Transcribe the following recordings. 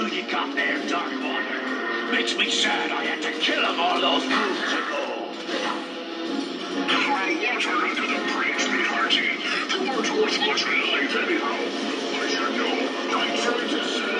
crew you got there, Darkwater. Makes me sad I had to kill them all those moons ago. Throw water into the bridge, me hearty. The words was much late anyhow. I should know. I'm sorry to say.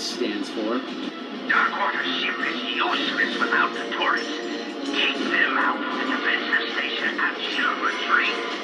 Stands for. Darkwater ship is useless without the tourists. Keep them out of the defensive station at Silver Tree.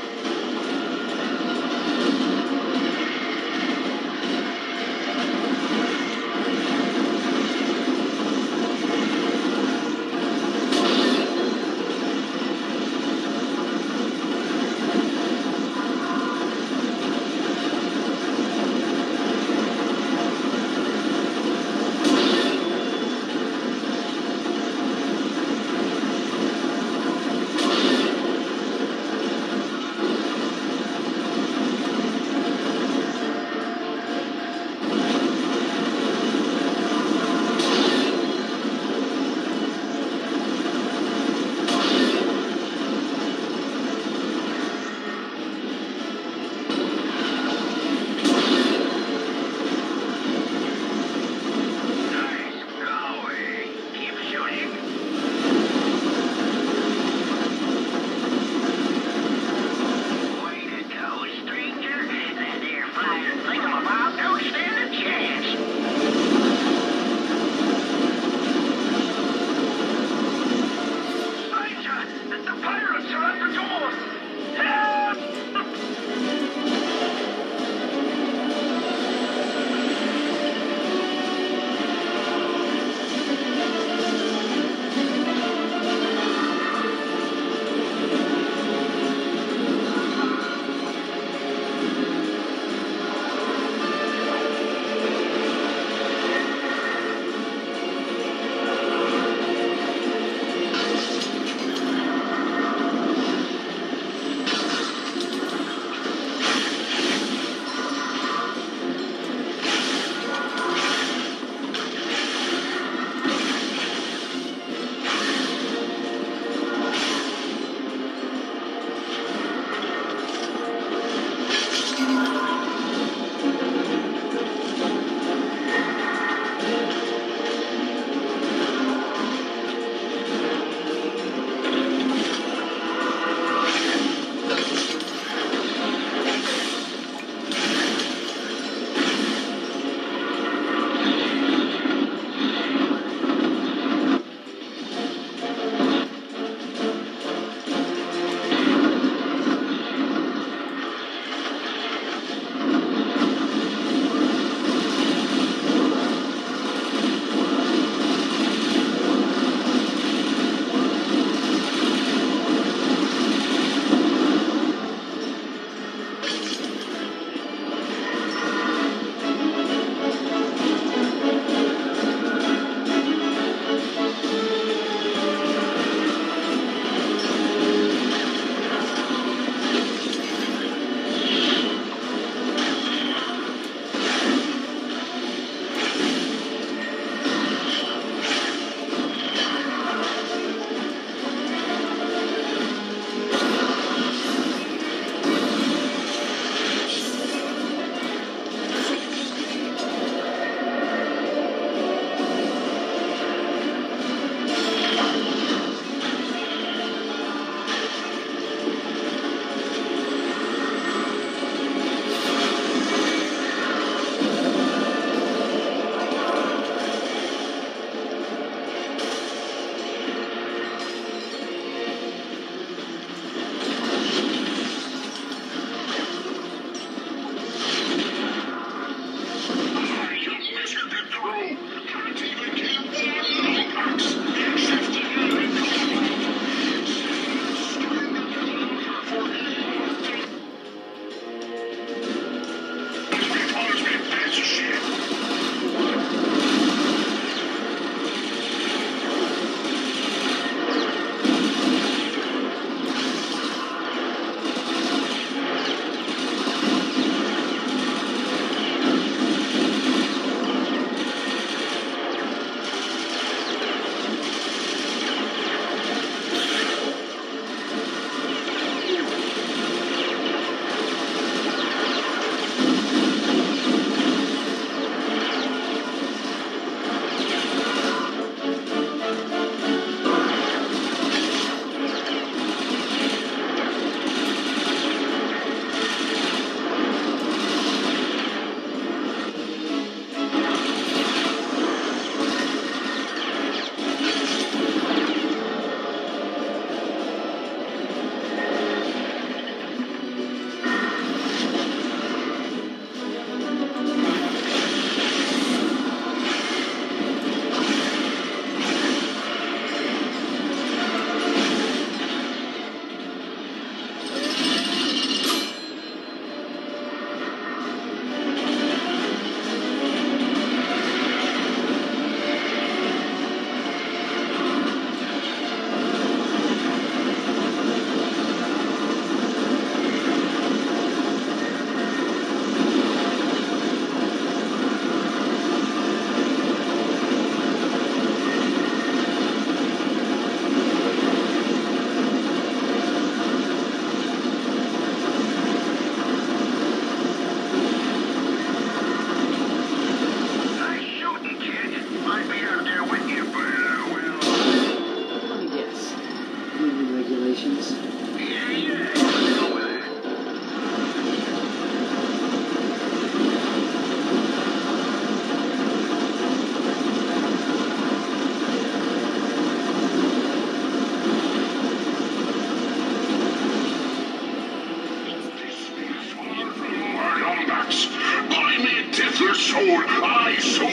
soul, I swear,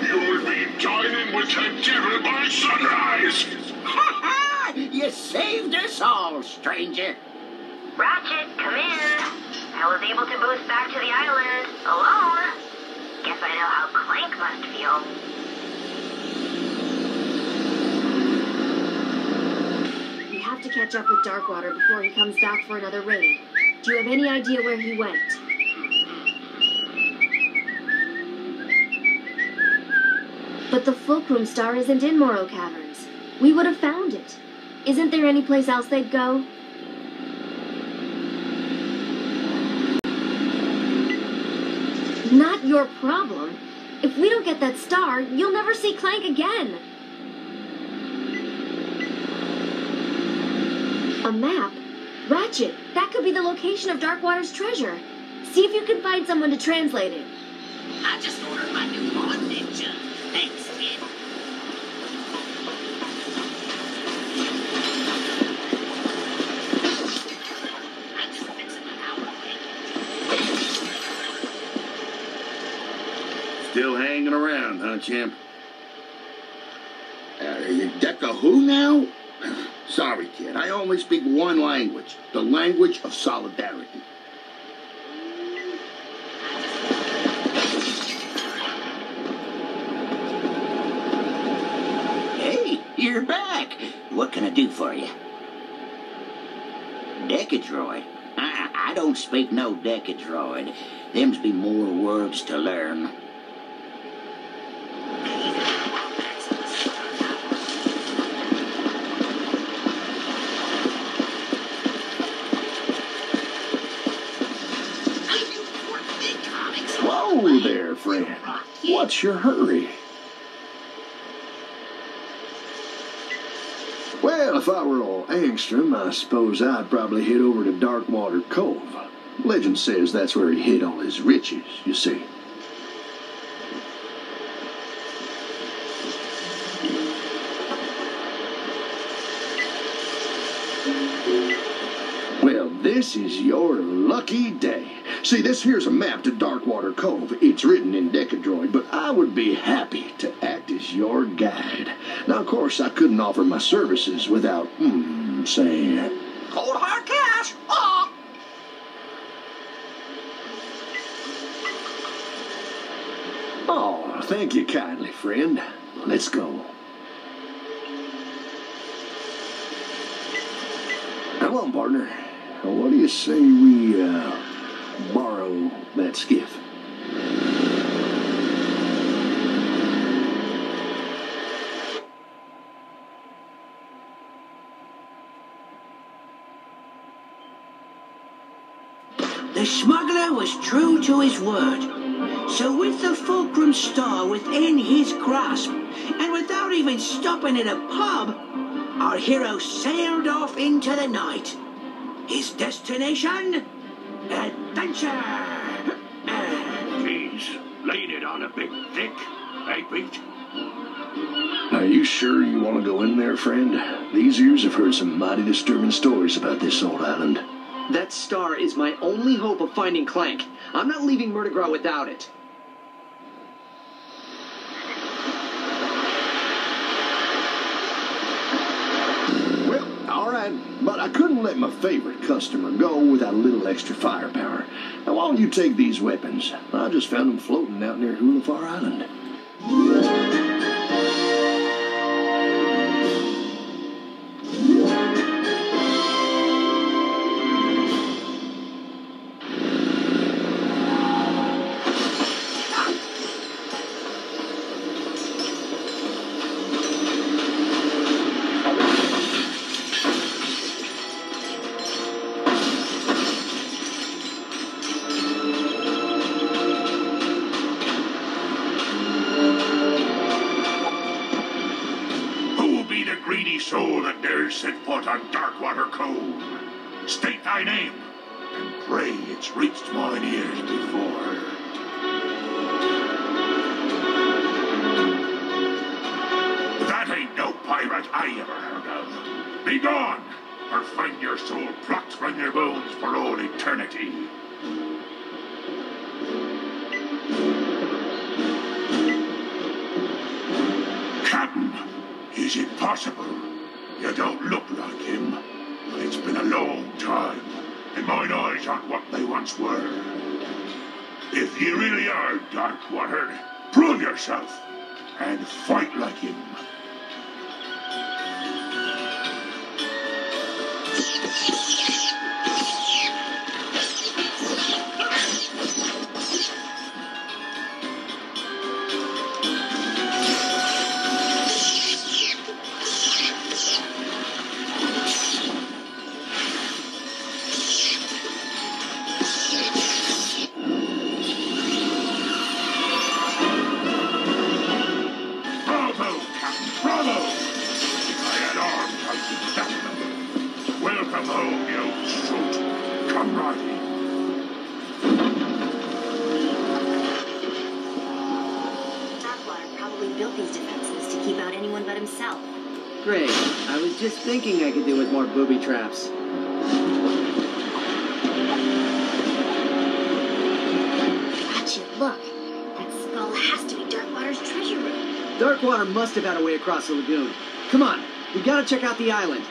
you'll be dining with the devil by sunrise. Ha ha! You saved us all, stranger. Ratchet, come in. I was able to boost back to the island alone. Guess I know how Clank must feel. We have to catch up with Darkwater before he comes back for another raid. Do you have any idea where he went? But the Fulcrum Star isn't in Morrow Caverns. We would have found it. Isn't there any place else they'd go? Not your problem. If we don't get that star, you'll never see Clank again. A map? Ratchet, that could be the location of Darkwater's treasure. See if you can find someone to translate it. I just ordered my new lawn ninja. Thanks, kid. I'm just fixing my outfit. Still hanging around, huh, champ? Deca who now? Sorry, kid. I only speak one language. The language of solidarity. Hey, you're back. What can I do for you? Decadroid? I don't speak no Decadroid. Them's be more words to learn. Whoa there, friend. What's your hurry? Well, if I were all Angstrom, I suppose I'd probably head over to Darkwater Cove. Legend says that's where he hid all his riches, you see. Well, this is your lucky day. See, this here's a map to Darkwater Cove. It's written in Decadroid, but I would be happy to act as your guide. Now, of course, I couldn't offer my services without, saying... Cold hard cash! Oh! Oh, thank you kindly, friend. Let's go. Come on, partner. What do you say we, borrow that skiff? The smuggler was true to his word. So with the Fulcrum Star within his grasp, and without even stopping at a pub, our hero sailed off into the night. His destination? Adventure! Jeez, laid it on a big thick. Hey, Pete? Are you sure you want to go in there, friend? These ears have heard some mighty disturbing stories about this old island. That star is my only hope of finding Clank. I'm not leaving Murdergraw without it. Well, all right, but I couldn't let my favorite customer go without a little extra firepower. Now, why don't you take these weapons? I just found them floating out near Hulafar Island. Soul that dares set foot on Darkwater Cove. State thy name, and pray it's reached mine ears before. That ain't no pirate I ever heard of. Be gone, or find your soul plucked from your bones for all eternity. possible. You don't look like him, but it's been a long time, and mine eyes aren't what they once were. If you really are Darkwater, prove yourself, and fight like him. Great. I was just thinking I could do with more booby traps. Ratchet, look. That skull has to be Darkwater's treasure room. Darkwater must have had a way across the lagoon. Come on, we gotta check out the island.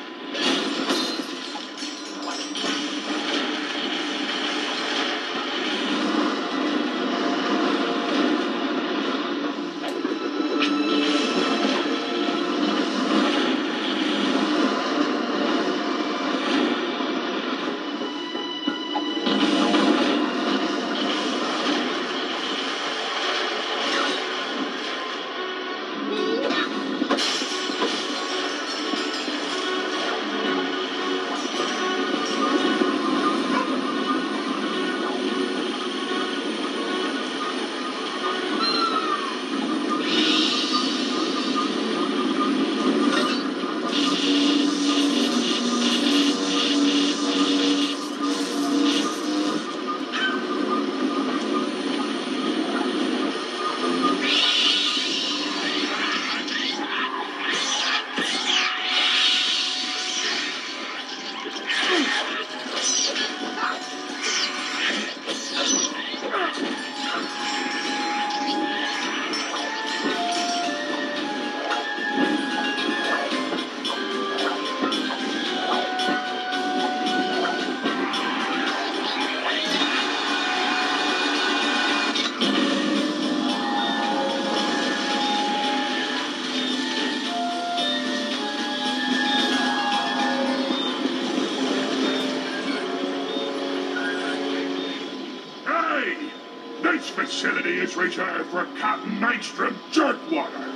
This facility is reserved for Captain Nightstrom Jerkwater.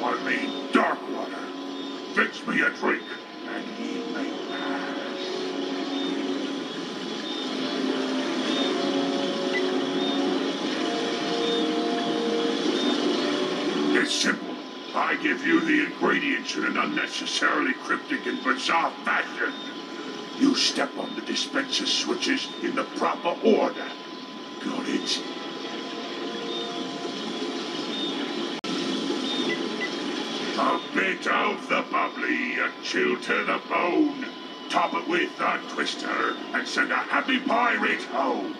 I mean Darkwater. Fix me a drink, and he may pass. It's simple. I give you the ingredients in an unnecessarily cryptic and bizarre fashion. You step on the dispenser switches in the proper order. Got it? A bit of the bubbly, a chill to the bone. Top it with a twister and send a happy pirate home.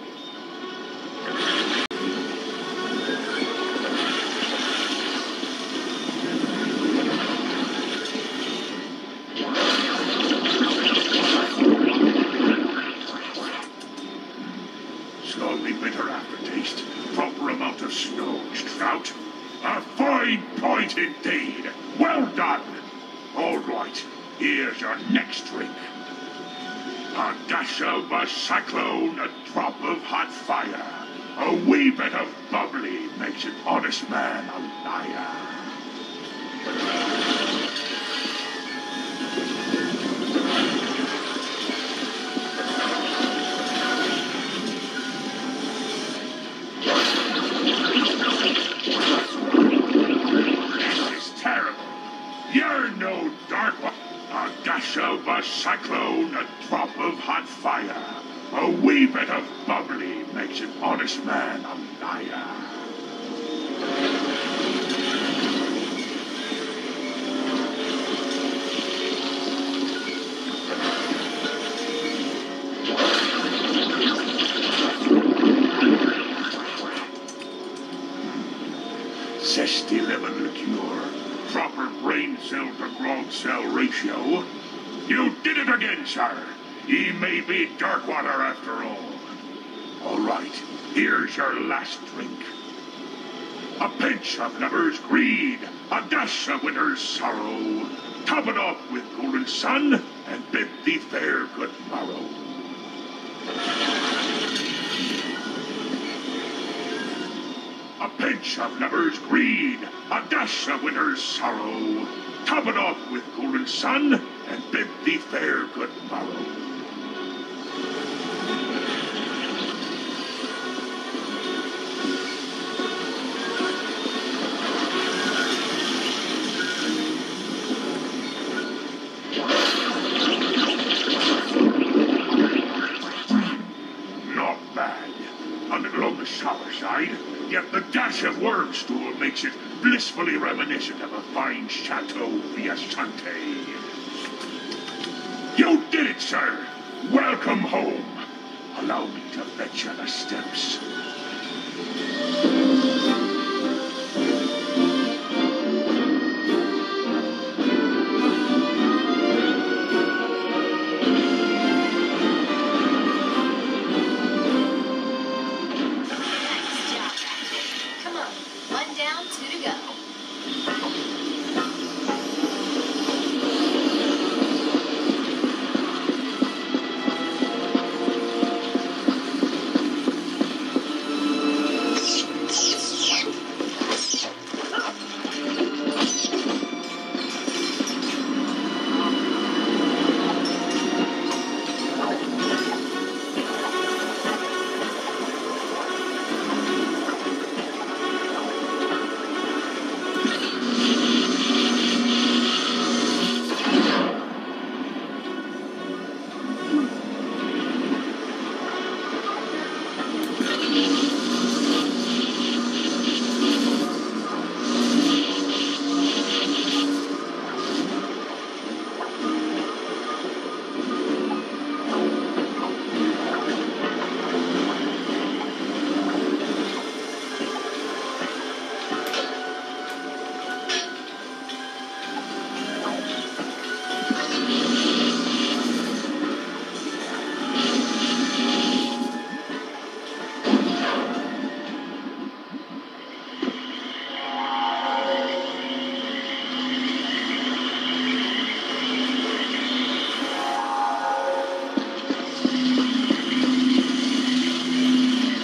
Slowly bitter aftertaste, proper amount of snow-aged trout. A fine point indeed. Well done. All right, here's your next drink. A dash of a cyclone, a drop of hot fire. A wee bit of bubbly makes an honest man a liar. You're no dark one. A dash of a cyclone, a drop of hot fire. A wee bit of bubbly makes an honest man a liar. Zesty lemon liqueur. proper brain cell to grog cell ratio. You did it again, sir. Ye may be Darkwater after all. All right, here's your last drink. A pinch of lover's greed, a dash of winter's sorrow. Top it off with golden sun, and bid thee fair good morrow. A pinch of lover's greed, a dash of winter's sorrow. Top it off with golden sun, and bid thee fair good morrow. Not bad. On the sour side, yet the dash of worm stool makes it blissfully reminiscent of a fine Chateau Viasante. You did it, sir! Welcome home! Allow me to fetch you the steps. Nice job, Ratchet. Come on, one down, two to go.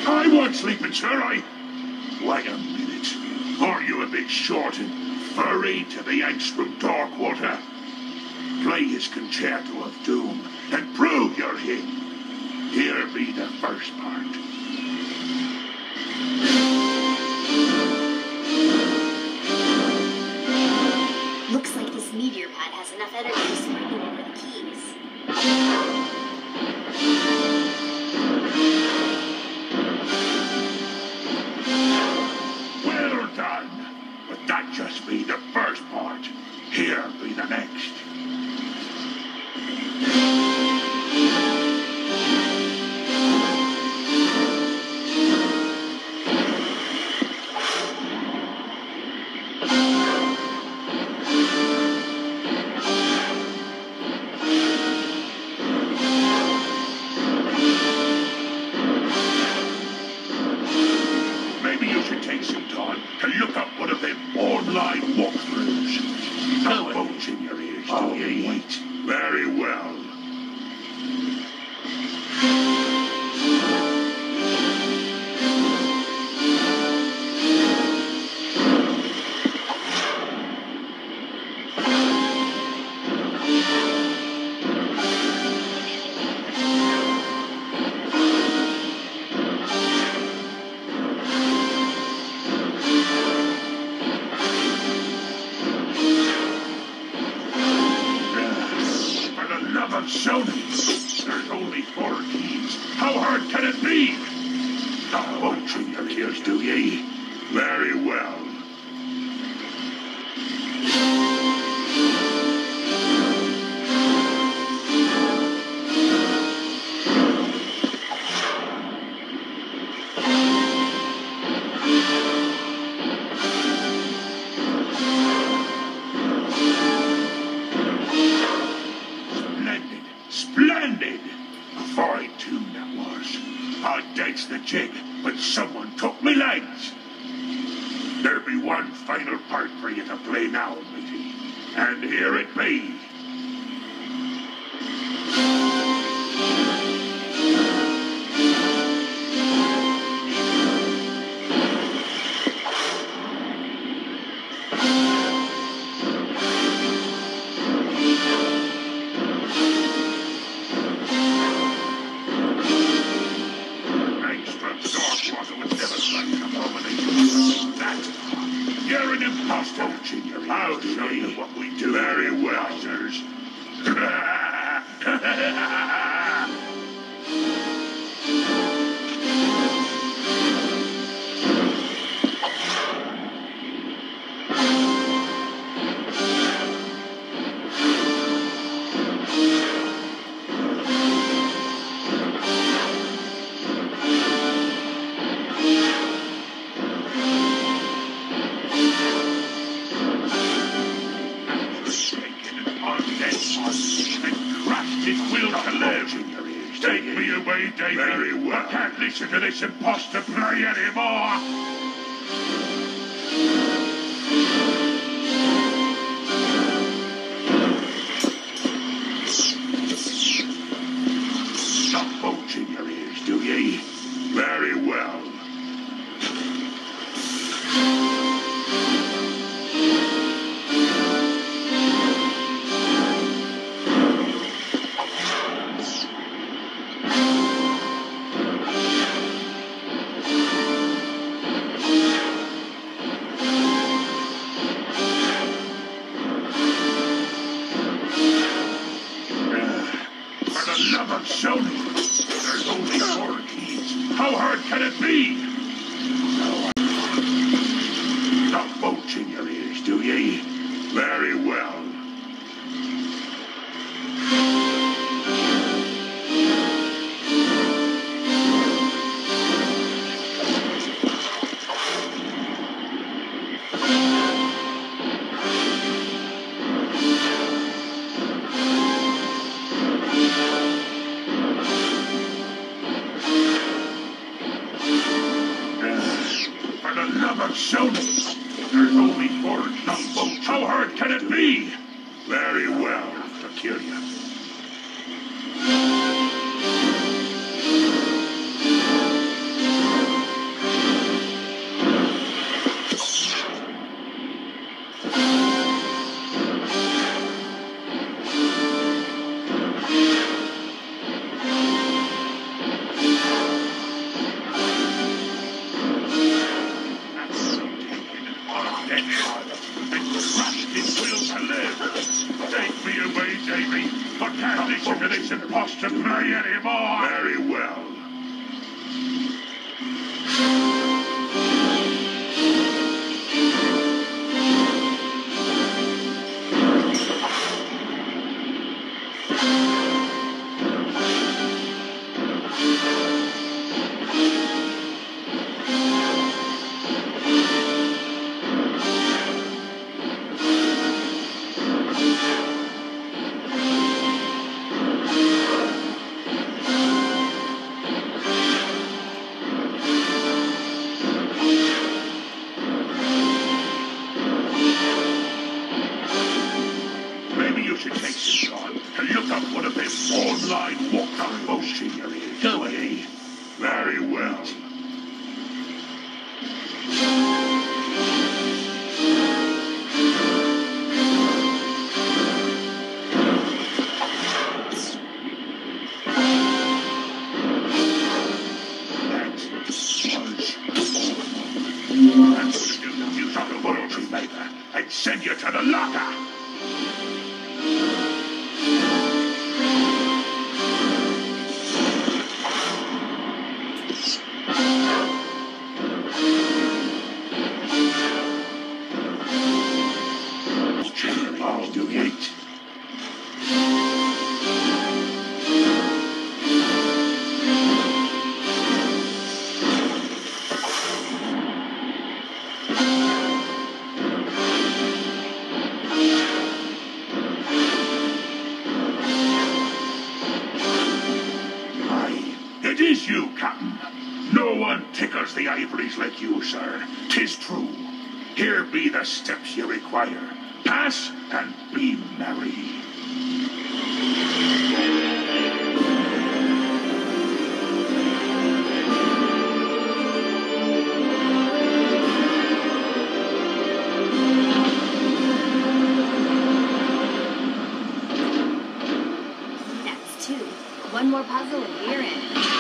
I want sleeping, sir. Wait a minute. Are you a bit short and furry to the Yanks from Darkwater? Play his concerto of doom and prove you're him. Here be the first part. Looks like this meteor pad has enough energy to sprinkle over the keys. Well done. But that just be the first part. Here be the next. Maybe you should take some time to look up one of them online walkthroughs. No bones in your ears, do you? Wait. Very well. For the love of Sony, there's only 4 keys. How hard can it be? No bones in your ears, do ye? Very well. jig, but someone took me legs. There be one final part for you to play now, matey. And here it be. You're an imposter. I'll show you what we do. Very well, sirs. Take me away, Davy. Very well. I can't listen to this imposter play anymore. Stop bulging your ears, do ye? Very well. There's only 4 keys. How hard can it be? Stop bulging your ears, do ye? Very well. Show me. There's only 4 keys. How hard can it be? Very well. To kill you. Take me away, Davy. I can't listen to this imposter play anymore. Very well. Look up one of them online walk-on machinery. Go away. Very well. That's what you use on the world, maker, and send you to the locker. Bonny ivories like you, sir. 'Tis true. Here be the steps you require. Pass and be merry. That's 2. One more puzzle and we're in.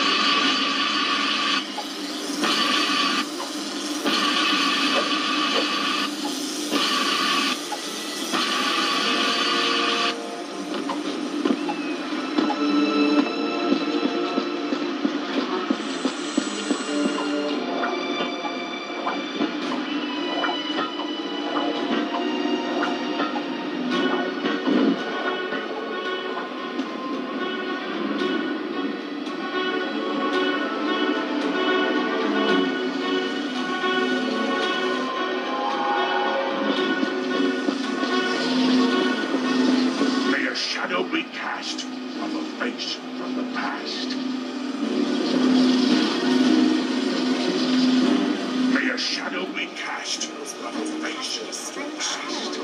May a shadow be cast of a face from the past. May a shadow be cast of a face from the past.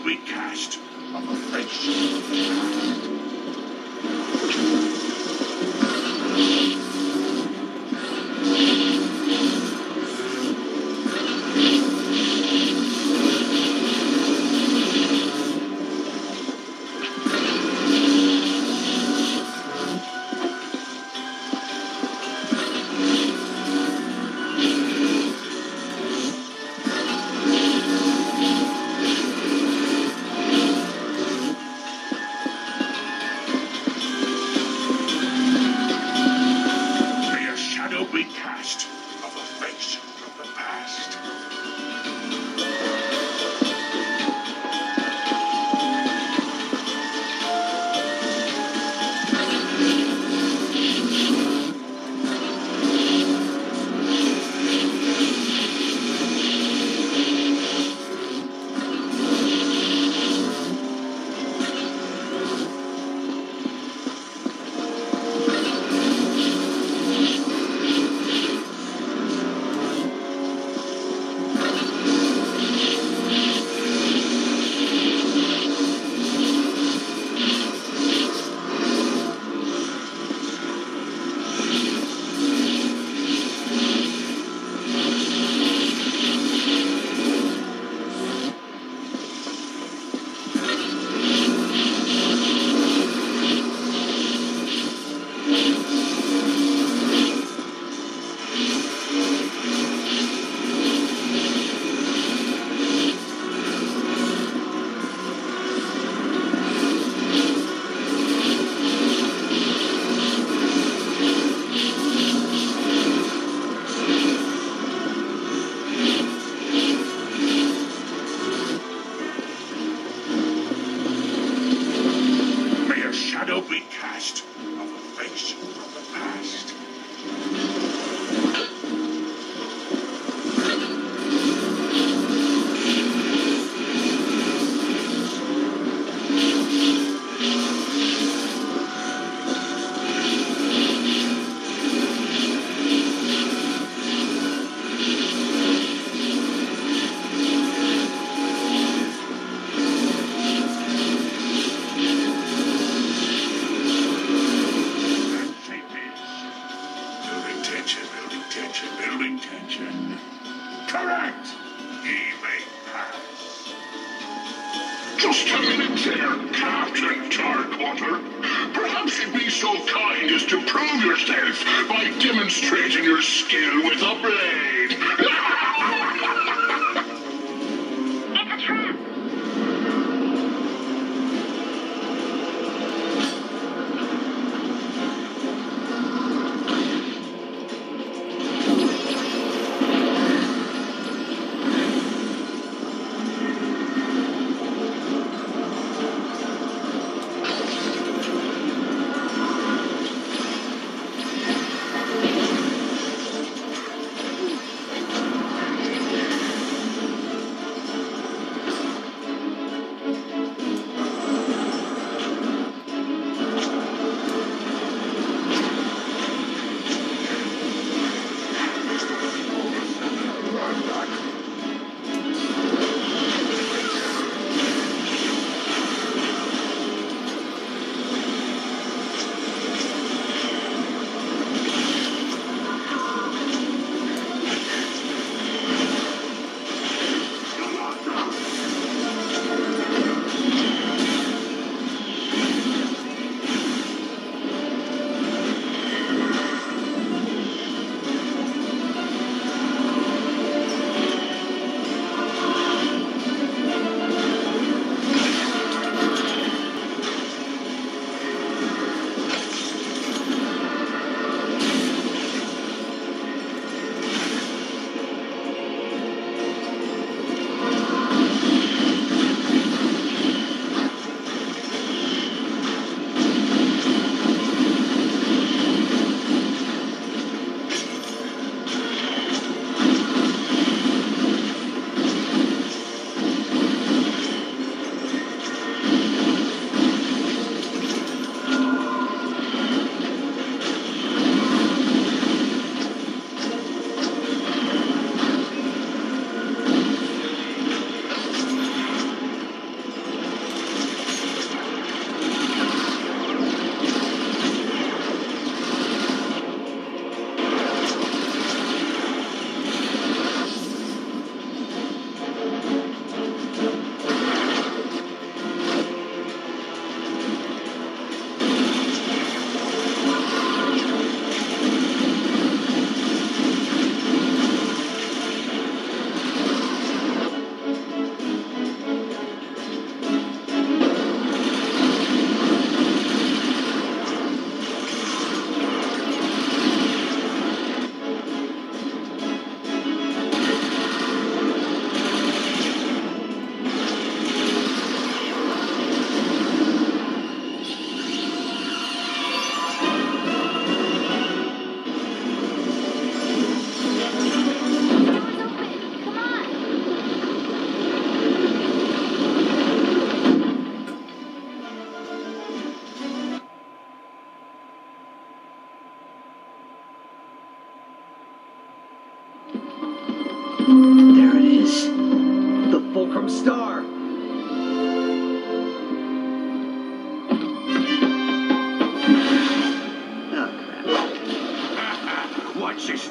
be cast of a face. May a shadow be cast of a face from the past. May a shadow be cast of a face from the past. Building tension. Correct. He may pass. Just a minute there, Captain Darkwater. Perhaps you'd be so kind as to prove yourself by demonstrating your skill with a blade. It's a trap.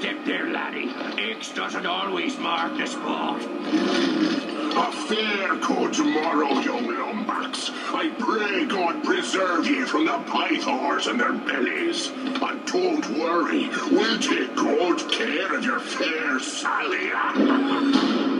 step there, laddie. X doesn't always mark the spot. A fair go tomorrow, young lumbacks. I pray God preserve ye from the pythons and their bellies. And don't worry, we'll take good care of your fair Sally.